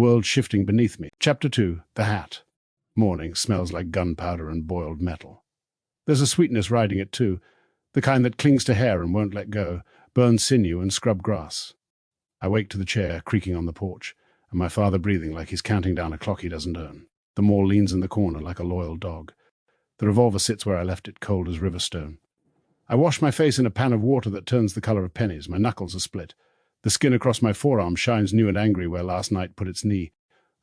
world shifting beneath me. Chapter 2. The Hat. Morning smells like gunpowder and boiled metal. There's a sweetness riding it too, the kind that clings to hair and won't let go, burns sinew and scrub grass. I wake to the chair creaking on the porch, and my father breathing like he's counting down a clock he doesn't own. The Maul leans in the corner like a loyal dog. The revolver sits where I left it, cold as river stone. I wash my face in a pan of water that turns the color of pennies. My knuckles are split. The skin across my forearm shines new and angry where last night put its knee.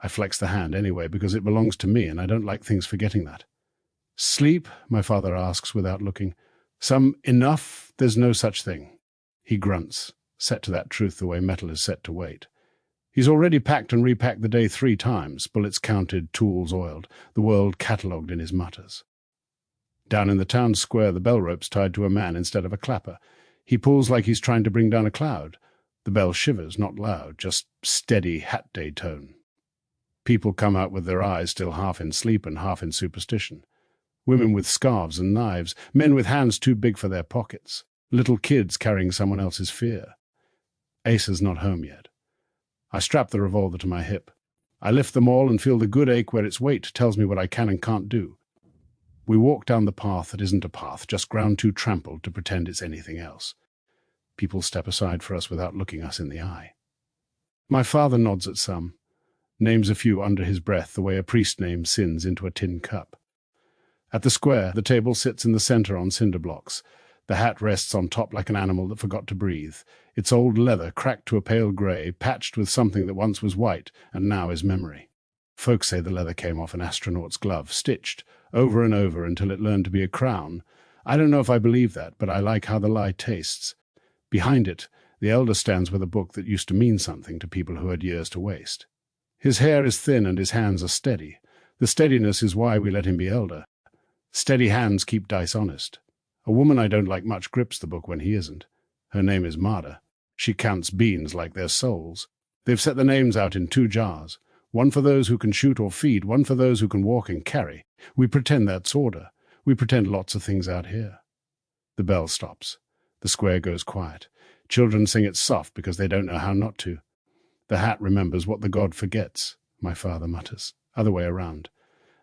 I flex the hand anyway because it belongs to me, and I don't like things forgetting that. Sleep? My father asks without looking. Some enough? There's no such thing. He grunts, set to that truth the way metal is set to weight. He's already packed and repacked the day 3 times, bullets counted, tools oiled, the world catalogued in his mutters. Down in the town square, the bell rope's tied to a man instead of a clapper. He pulls like he's trying to bring down a cloud. The bell shivers, not loud, just steady hat day tone. People come out with their eyes still half in sleep and half in superstition. Women with scarves and knives, men with hands too big for their pockets, little kids carrying someone else's fear. Asa's not home yet. I strap the revolver to my hip. I lift them all and feel the good ache where its weight tells me what I can and can't do. We walk down the path that isn't a path, just ground too trampled to pretend it's anything else. People step aside for us without looking us in the eye. My father nods at some, names a few under his breath the way a priest names sins into a tin cup. At the square, the table sits in the center on cinder blocks. The hat rests on top like an animal that forgot to breathe, its old leather cracked to a pale grey, patched with something that once was white and now is memory. Folks say the leather came off an astronaut's glove, stitched over and over until it learned to be a crown. I don't know if I believe that, but I like how the lie tastes. Behind it, the elder stands with a book that used to mean something to people who had years to waste. His hair is thin and his hands are steady. The steadiness is why we let him be elder. Steady hands keep dice honest. A woman I don't like much grips the book when he isn't. Her name is Marda. She counts beans like they're souls. They've set the names out in 2 jars. One for those who can shoot or feed, one for those who can walk and carry. We pretend that's order. We pretend lots of things out here. The bell stops. The square goes quiet. Children sing it soft because they don't know how not to. The hat remembers what the god forgets, my father mutters. Other way around.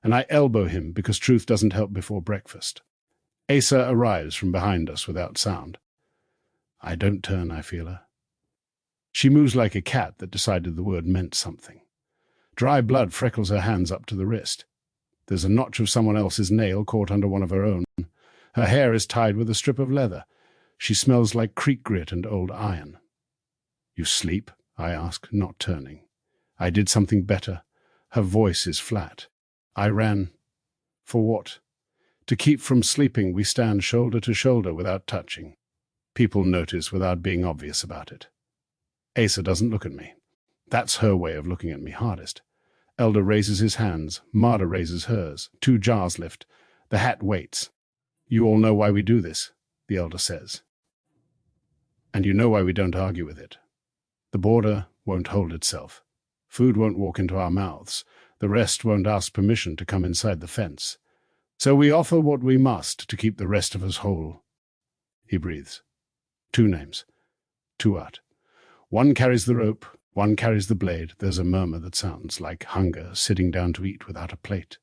And I elbow him because truth doesn't help before breakfast. Asa arrives from behind us without sound. I don't turn, I feel her. She moves like a cat that decided the word meant something. Dry blood freckles her hands up to the wrist. There's a notch of someone else's nail caught under one of her own. Her hair is tied with a strip of leather. She smells like creek grit and old iron. You sleep? I ask, not turning. I did something better. Her voice is flat. I ran. For what? To keep from sleeping, we stand shoulder to shoulder without touching. People notice without being obvious about it. Asa doesn't look at me. That's her way of looking at me hardest. Elder raises his hands. Marda raises hers. 2 jars lift. The hat waits. You all know why we do this, the elder says. And you know why we don't argue with it. The border won't hold itself. Food won't walk into our mouths. The rest won't ask permission to come inside the fence. So we offer what we must to keep the rest of us whole. He breathes. 2 names. Tuat. One carries the rope, one carries the blade. There's a murmur that sounds like hunger sitting down to eat without a plate.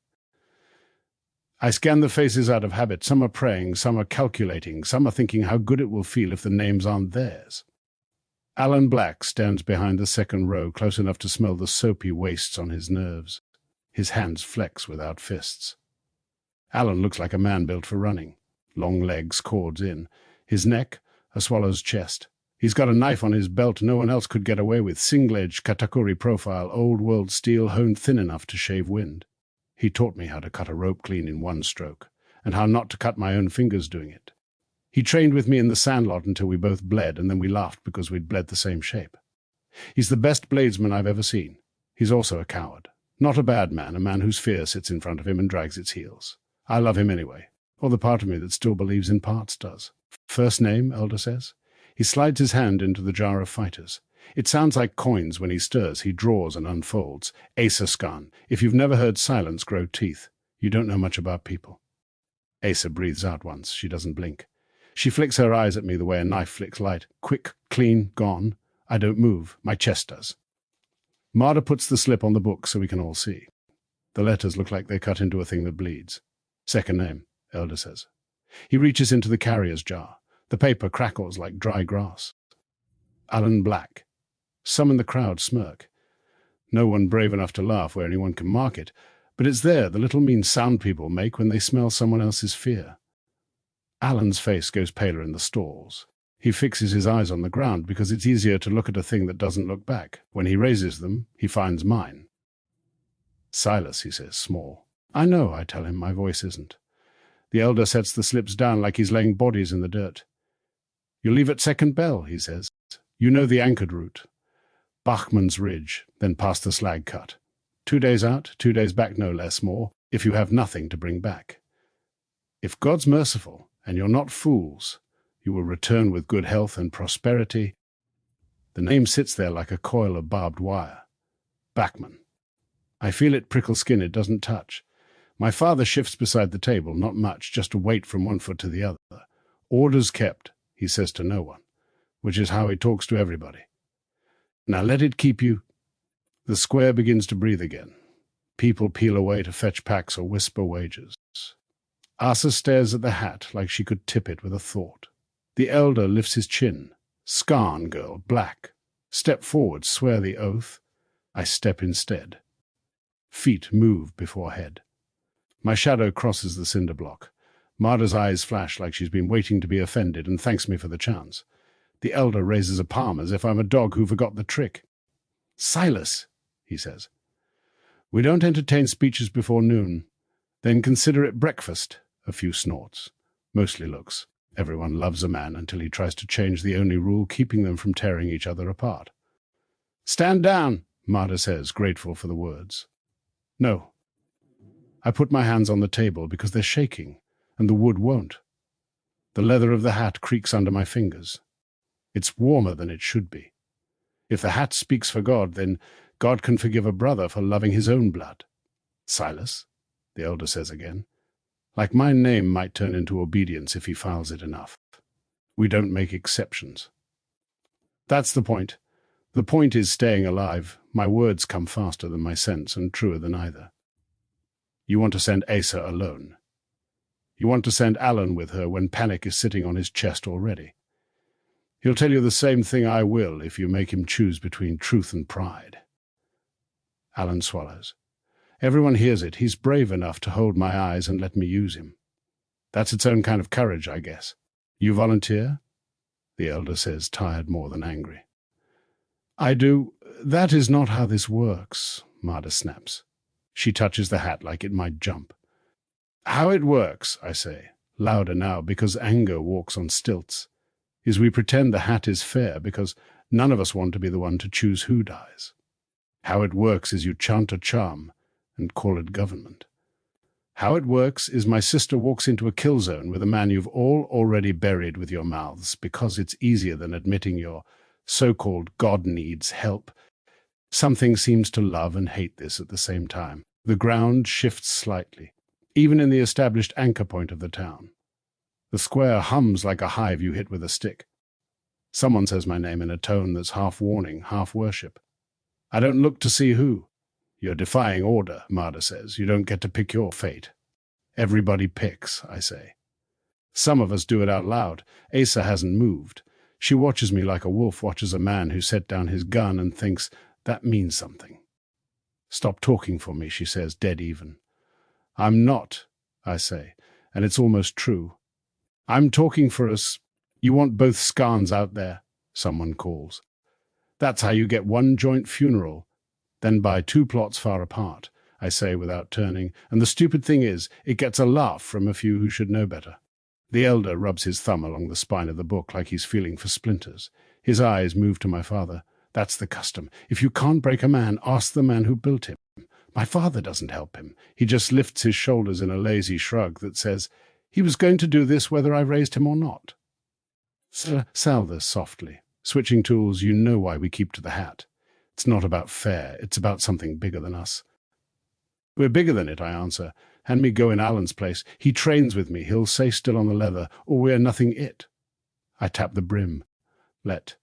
I scan the faces out of habit. Some are praying, some are calculating, some are thinking how good it will feel if the names aren't theirs. Alan Black stands behind the second row, close enough to smell the soap he wastes on his nerves. His hands flex without fists. Alan looks like a man built for running. Long legs, cords in. His neck, a swallow's chest. He's got a knife on his belt no one else could get away with. Single-edge katakuri profile, old-world steel honed thin enough to shave wind. He taught me how to cut a rope clean in 1 stroke, and how not to cut my own fingers doing it. He trained with me in the sandlot until we both bled, and then we laughed because we'd bled the same shape. He's the best bladesman I've ever seen. He's also a coward. Not a bad man, a man whose fear sits in front of him and drags its heels. I love him anyway, or the part of me that still believes in parts does. First name, Elder says. He slides his hand into the jar of fighters. It sounds like coins when he stirs. He draws and unfolds. Asa Scan. If you've never heard silence grow teeth, you don't know much about people. Asa breathes out once. She doesn't blink. She flicks her eyes at me the way a knife flicks light. Quick, clean, gone. I don't move. My chest does. Marder puts the slip on the book so we can all see. The letters look like they're cut into a thing that bleeds. Second name, Elder says. He reaches into the carrier's jar. The paper crackles like dry grass. Alan Black. Some in the crowd smirk. No one brave enough to laugh where anyone can mark it, but it's there, the little mean sound people make when they smell someone else's fear. Alan's face goes paler in the stalls. He fixes his eyes on the ground because it's easier to look at a thing that doesn't look back. When he raises them, he finds mine. Silas, he says, small. I know, I tell him, my voice isn't. The elder sets the slips down like he's laying bodies in the dirt. You'll leave at second bell, he says. You know the anchored route. Bachman's Ridge, then past the slag cut. 2 days out, 2 days back, no less more, if you have nothing to bring back. If God's merciful, and you're not fools, you will return with good health and prosperity. The name sits there like a coil of barbed wire. Bachman. I feel it prickle skin it doesn't touch. My father shifts beside the table, not much, just a weight from one foot to the other. Orders kept, he says to no one, which is how he talks to everybody. Now let it keep you. The square begins to breathe again. People peel away to fetch packs or whisper wages. Asa stares at the hat like she could tip it with a thought. The elder lifts his chin. Scarn girl, black. Step forward, swear the oath. I step instead. Feet move before head. My shadow crosses the cinder block. Marder's eyes flash like she's been waiting to be offended and thanks me for the chance. The elder raises a palm as if I'm a dog who forgot the trick. Silas, he says. We don't entertain speeches before noon. Then consider it breakfast. A few snorts. Mostly looks. Everyone loves a man until he tries to change the only rule keeping them from tearing each other apart. Stand down, Marder says, grateful for the words. No. I put my hands on the table because they're shaking, and the wood won't. The leather of the hat creaks under my fingers. It's warmer than it should be. If the hat speaks for God, then God can forgive a brother for loving his own blood. Silas, the elder says again, like my name might turn into obedience if he files it enough. We don't make exceptions. That's the point. The point is staying alive. My words come faster than my sense and truer than either. You want to send Asa alone. You want to send Alan with her when panic is sitting on his chest already. He'll tell you the same thing I will if you make him choose between truth and pride. Alan swallows. Everyone hears it. He's brave enough to hold my eyes and let me use him. That's its own kind of courage, I guess. You volunteer? The elder says, tired more than angry. I do. That is not how this works, Marder snaps. She touches the hat like it might jump. How it works, I say, louder now because anger walks on stilts, is we pretend the hat is fair because none of us want to be the one to choose who dies. How it works is you chant a charm and call it government. How it works is my sister walks into a kill zone with a man you've all already buried with your mouths because it's easier than admitting your so-called God needs help. Something seems to love and hate this at the same time. The ground shifts slightly, even in the established anchor point of the town. The square hums like a hive you hit with a stick. Someone says my name in a tone that's half warning, half worship. I don't look to see who. You're defying order, Marder says. You don't get to pick your fate. Everybody picks, I say. Some of us do it out loud. Asa hasn't moved. She watches me like a wolf watches a man who set down his gun and thinks, that means something. Stop talking for me, she says, dead even. I'm not, I say, and it's almost true. I'm talking for us. You want both scarns out there, someone calls. That's how you get one joint funeral, then buy 2 plots far apart, I say without turning, and the stupid thing is, it gets a laugh from a few who should know better. The elder rubs his thumb along the spine of the book like he's feeling for splinters. His eyes move to my father. That's the custom. If you can't break a man, ask the man who built him. My father doesn't help him. He just lifts his shoulders in a lazy shrug that says, he was going to do this whether I raised him or not. Salve softly. Switching tools, you know why we keep to the hat. It's not about fair, it's about something bigger than us. We're bigger than it, I answer. Hand me go in Alan's place. He trains with me. He'll say still on the leather, or we're nothing it. I tap the brim. Let.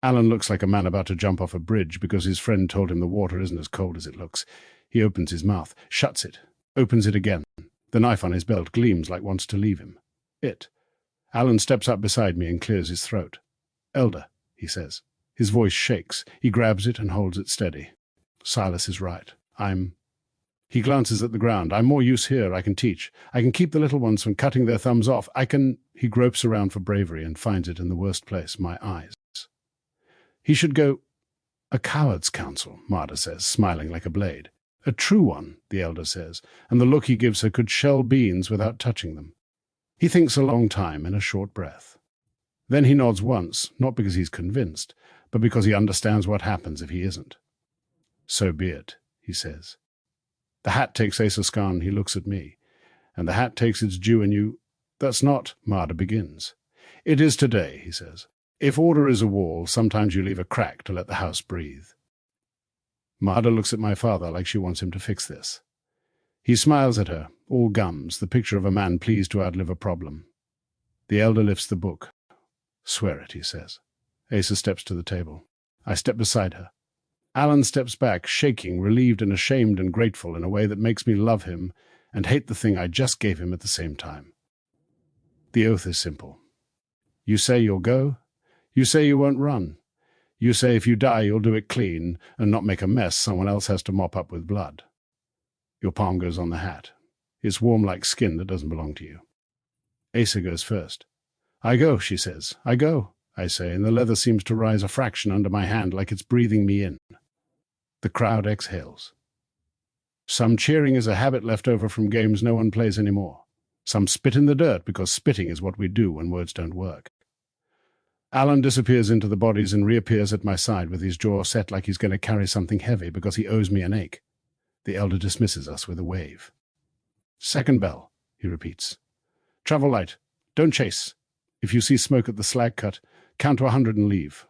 Alan looks like a man about to jump off a bridge because his friend told him the water isn't as cold as it looks. He opens his mouth, shuts it, opens it again. The knife on his belt gleams like wants to leave him. Alan steps up beside me and clears his throat. "Elder," he says. His voice shakes. He grabs it and holds it steady. Silas is right. He glances at the ground. "I'm more use here. I can teach. I can keep the little ones from cutting their thumbs off. He gropes around for bravery and finds it in the worst place, my eyes. He should go. "A coward's counsel," Marta says, smiling like a blade. "A true one," the elder says, and the look he gives her could shell beans without touching them. He thinks a long time in a short breath. Then he nods once, not because he's convinced, but because he understands what happens if he isn't. "So be it," he says. The hat takes Asa Scan, he looks at me. "And the hat takes its due and you—" "That's not," Marta begins. "It is today," he says. "If order is a wall, sometimes you leave a crack to let the house breathe." Marta looks at my father like she wants him to fix this. He smiles at her, all gums, the picture of a man pleased to outlive a problem. The elder lifts the book. "Swear it," he says. Asa steps to the table. I step beside her. Alan steps back, shaking, relieved and ashamed and grateful in a way that makes me love him and hate the thing I just gave him at the same time. The oath is simple. You say you'll go. You say you won't run. You say if you die you'll do it clean and not make a mess someone else has to mop up with blood. Your palm goes on the hat. It's warm like skin that doesn't belong to you. Asa goes first. "I go," she says. "I go," I say, and the leather seems to rise a fraction under my hand like it's breathing me in. The crowd exhales. Some cheering is a habit left over from games no one plays anymore. Some spit in the dirt because spitting is what we do when words don't work. Alan disappears into the bodies and reappears at my side with his jaw set like he's going to carry something heavy because he owes me an ache. The elder dismisses us with a wave. "Second bell," he repeats. "Travel light. Don't chase. If you see smoke at the slag cut, count to 100 and leave."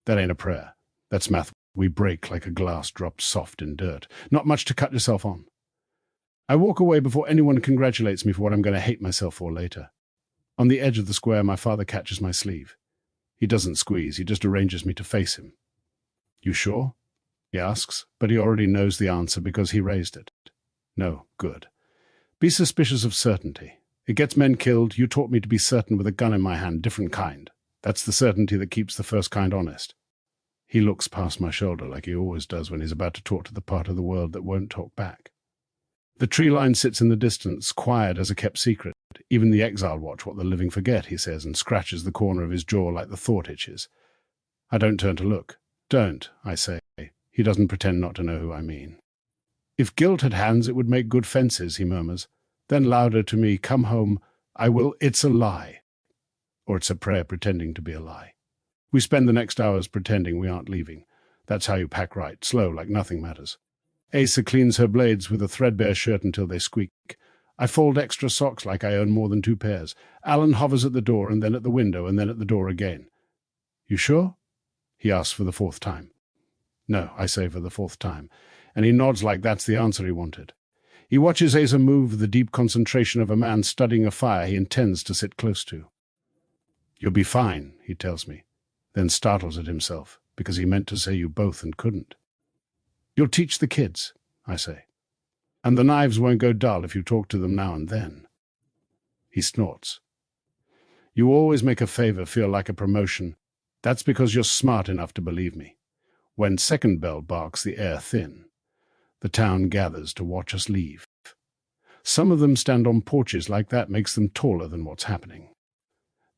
That ain't a prayer. That's math we break like a glass dropped soft in dirt. Not much to cut yourself on. I walk away before anyone congratulates me for what I'm going to hate myself for later. On the edge of the square, my father catches my sleeve. He doesn't squeeze, he just arranges me to face him. "You sure?" he asks, but he already knows the answer because he raised it. "No, good. Be suspicious of certainty. It gets men killed. You taught me to be certain with a gun in my hand, different kind. That's the certainty that keeps the first kind honest." He looks past my shoulder like he always does when he's about to talk to the part of the world that won't talk back. The tree line sits in the distance, quiet as a kept secret. Even the exile watch what the living forget, he says, and scratches the corner of his jaw like the thought itches. I don't turn to look. "Don't," I say. He doesn't pretend not to know who I mean. "If guilt had hands, it would make good fences," he murmurs. Then louder to me, "Come home. I will. It's a lie." Or it's a prayer pretending to be a lie. We spend the next hours pretending we aren't leaving. That's how you pack right, slow, like nothing matters. Asa cleans her blades with a threadbare shirt until they squeak. I fold extra socks like I own more than 2 pairs. Alan hovers at the door and then at the window and then at the door again. "You sure?" he asks for the 4th time. "No," I say for the 4th time, and he nods like that's the answer he wanted. He watches Asa move with the deep concentration of a man studying a fire he intends to sit close to. "You'll be fine," he tells me, then startles at himself because he meant to say you both and couldn't. "You'll teach the kids," I say. "And the knives won't go dull if you talk to them now and then." He snorts. "You always make a favor feel like a promotion. That's because you're smart enough to believe me. When second bell barks, the air thin. The town gathers to watch us leave. Some of them stand on porches like that makes them taller than what's happening."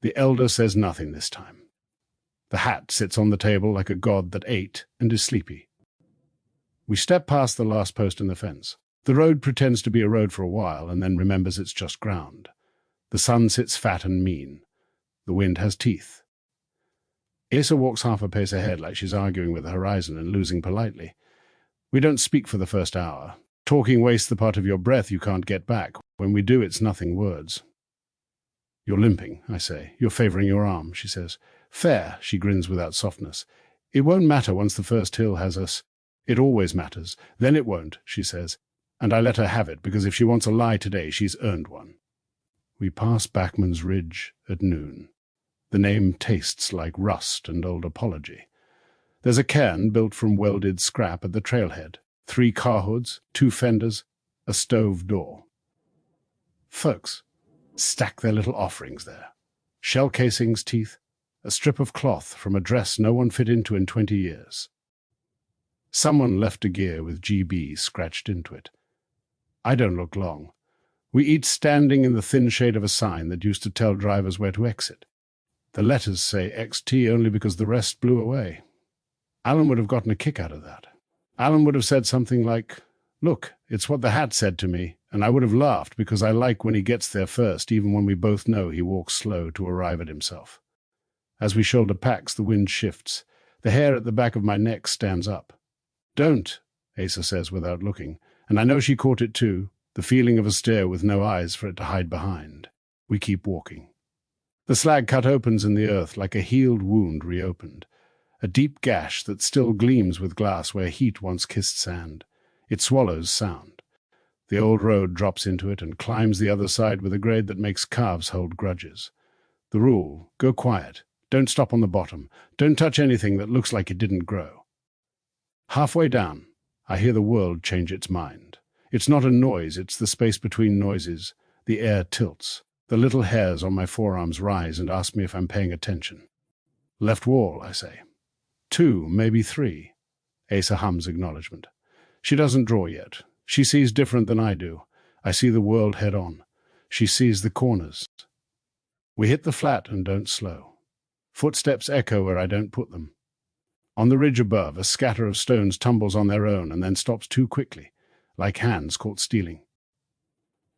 The elder says nothing this time. The hat sits on the table like a god that ate and is sleepy. We step past the last post in the fence. The road pretends to be a road for a while and then remembers it's just ground. The sun sits fat and mean. The wind has teeth. Asa walks half a pace ahead like she's arguing with the horizon and losing politely. We don't speak for the first hour. Talking wastes the part of your breath you can't get back. When we do, it's nothing words. "You're limping," I say. "You're favoring your arm," she says. "Fair," she grins without softness. "It won't matter once the first hill has us. It always matters. Then it won't," she says. And I let her have it, because if she wants a lie today, she's earned one. We pass Backman's Ridge at noon. The name tastes like rust and old apology. There's a cairn built from welded scrap at the trailhead, 3 car hoods, 2 fenders, a stove door. Folks stack their little offerings there. Shell casings, teeth, a strip of cloth from a dress no one fit into in 20 years. Someone left a gear with GB scratched into it. I don't look long. We eat standing in the thin shade of a sign that used to tell drivers where to exit. The letters say XT only because the rest blew away. Alan would have gotten a kick out of that. Alan would have said something like, "Look, it's what the hat said to me," and I would have laughed because I like when he gets there first, even when we both know he walks slow to arrive at himself. As we shoulder packs, the wind shifts. The hair at the back of my neck stands up. "Don't," Asa says without looking, and I know she caught it too, the feeling of a stare with no eyes for it to hide behind. We keep walking. The slag cut opens in the earth like a healed wound reopened, a deep gash that still gleams with glass where heat once kissed sand. It swallows sound. The old road drops into it and climbs the other side with a grade that makes calves hold grudges. The rule: go quiet, don't stop on the bottom, don't touch anything that looks like it didn't grow. Halfway down, I hear the world change its mind. It's not a noise, it's the space between noises. The air tilts. The little hairs on my forearms rise and ask me if I'm paying attention. "Left wall," I say. 2, maybe 3. Asa hums acknowledgement. She doesn't draw yet. She sees different than I do. I see the world head on. She sees the corners. We hit the flat and don't slow. Footsteps echo where I don't put them. On the ridge above, a scatter of stones tumbles on their own and then stops too quickly, like hands caught stealing.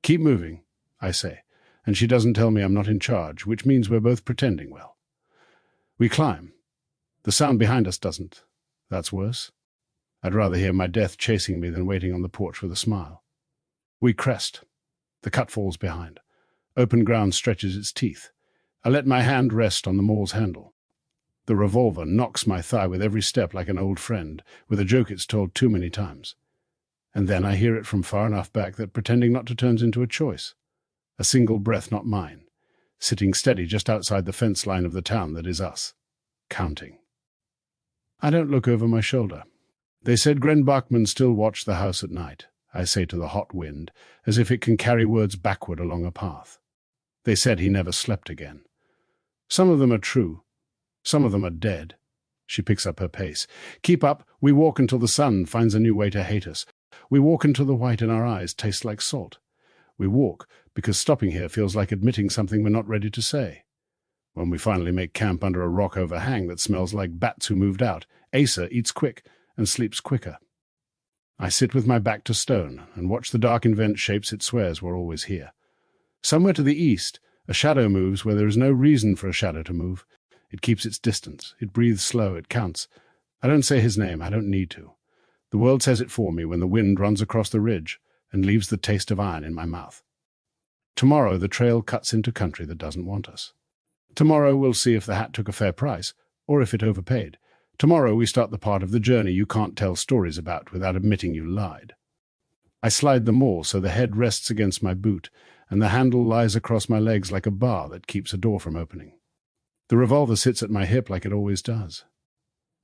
"Keep moving," I say, and she doesn't tell me I'm not in charge, which means we're both pretending well. We climb. The sound behind us doesn't. That's worse. I'd rather hear my death chasing me than waiting on the porch with a smile. We crest. The cut falls behind. Open ground stretches its teeth. I let my hand rest on the maul's handle. The revolver knocks my thigh with every step like an old friend, with a joke it's told too many times. And then I hear it from far enough back that pretending not to turns into a choice. A single breath not mine, sitting steady just outside the fence line of the town that is us. Counting. I don't look over my shoulder. They said Gren Bachman still watched the house at night, I say to the hot wind, as if it can carry words backward along a path. They said he never slept again. Some of them are true. Some of them are dead. She picks up her pace. Keep up. We walk until the sun finds a new way to hate us. We walk until the white in our eyes tastes like salt. We walk because stopping here feels like admitting something we're not ready to say. When we finally make camp under a rock overhang that smells like bats who moved out, Asa eats quick and sleeps quicker. I sit with my back to stone and watch the dark invent shapes it swears were always here. Somewhere to the east, a shadow moves where there is no reason for a shadow to move. It keeps its distance. It breathes slow. It counts. I don't say his name. I don't need to. The world says it for me when the wind runs across the ridge and leaves the taste of iron in my mouth. Tomorrow the trail cuts into country that doesn't want us. Tomorrow we'll see if the hat took a fair price, or if it overpaid. Tomorrow we start the part of the journey you can't tell stories about without admitting you lied. I slide the maul so the head rests against my boot, and the handle lies across my legs like a bar that keeps a door from opening. The revolver sits at my hip like it always does.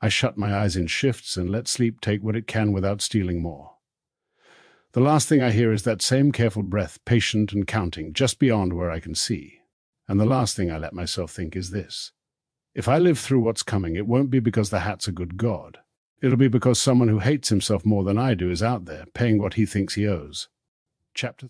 I shut my eyes in shifts and let sleep take what it can without stealing more. The last thing I hear is that same careful breath, patient and counting, just beyond where I can see. And the last thing I let myself think is this: if I live through what's coming, it won't be because the hat's a good god. It'll be because someone who hates himself more than I do is out there, paying what he thinks he owes. Chapter